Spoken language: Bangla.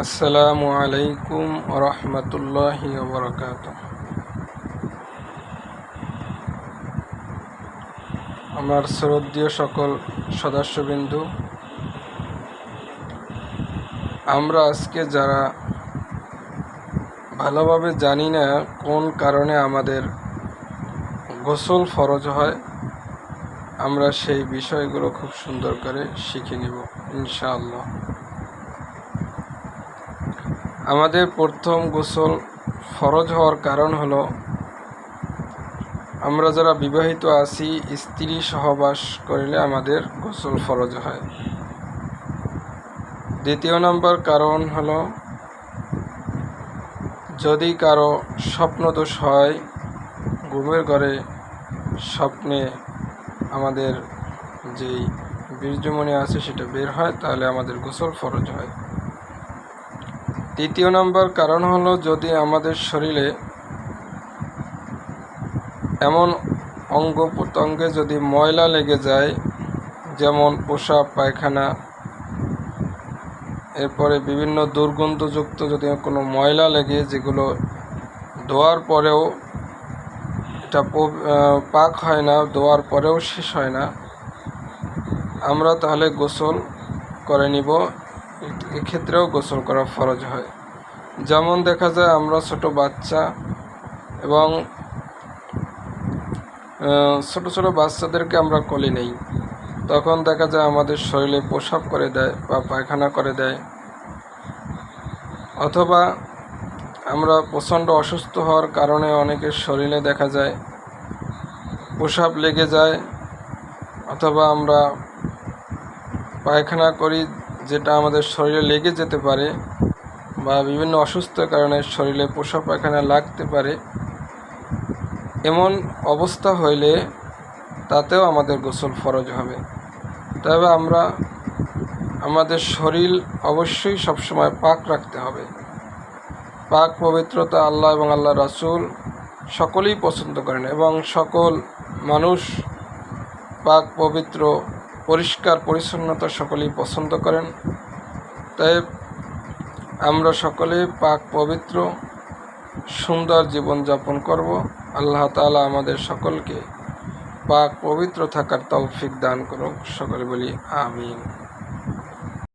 আসসালামু আলাইকুম রহমতুল্লাহি ওবরাকাতুহ। আমার শ্রদ্ধেয় সকল সদস্যবিন্দু, আমরা আজকে যারা ভালোভাবে জানি না কোন কারণে আমাদের গোসল ফরজ হয়, আমরা সেই বিষয়গুলো খুব সুন্দর করে শিখে নিব ইনশাআল্লাহ। আমাদের প্রথম গোসল ফরজ হওয়ার কারণ হলো, আমরা যারা বিবাহিত আছি, স্ত্রী সহবাস করলে আমাদের গোসল ফরজ হয়। দ্বিতীয় নম্বর কারণ হলো, যদি কারো স্বপ্নদোষ হয়, ঘুমের ঘরে স্বপ্নে আমাদের যেই বীর্যমণি আছে সেটা বের হয়, তাহলে আমাদের গোসল ফরজ হয়। তৃতীয় নম্বর কারণ হলো, যদি আমাদের শরীরে এমন অঙ্গ প্রত্যঙ্গে যদি ময়লা লেগে যায়, যেমন পেশাব পায়খানা, এরপরে বিভিন্ন দুর্গন্ধযুক্ত যদি কোনো ময়লা লেগে, যেগুলো ধোয়ার পরেও এটা পাক হয় না, ধোয়ার পরেও শেষ হয় না, আমরা তাহলে গোসল করে নিব। এক্ষেত্রেও গোসল করা ফরজ হয়। যেমন দেখা যায়, আমরা ছোট বাচ্চা এবং ছোট বাচ্চাদেরকে আমরা কোলে নেই, তখন দেখা যায় আমাদের শরীরে প্রস্রাব করে দেয় বা পায়খানা করে দেয়, অথবা আমরা প্রচণ্ড অসুস্থ হওয়ার কারণে অনেকের শরীরে দেখা যায় প্রস্রাব লেগে যায়, অথবা আমরা পায়খানা করি যেটা আমাদের শরীরে লেগে যেতে পারে, বা বিভিন্ন অসুস্থতার কারণে শরীরে প্রস্রাব পায়খানা লাগতে পারে। এমন অবস্থা হইলে তাতেও আমাদের গোসল ফরজ হবে। তবে আমরা আমাদের শরীর অবশ্যই সবসময় পাক রাখতে হবে। পাক পবিত্রতা আল্লাহ এবং আল্লাহ রাসূল সকলেই পছন্দ করেন, এবং সকল মানুষ পাক পবিত্র পরিষ্কার পরিচ্ছন্নতা সকলেই পছন্দ করেন। তাই আমরা সকলে পাক পবিত্র সুন্দর জীবনযাপন করব। আল্লাহ তাআলা আমাদের সকলকে পাক পবিত্র থাকার তৌফিক দান করুক। সকলে বলি আমিন।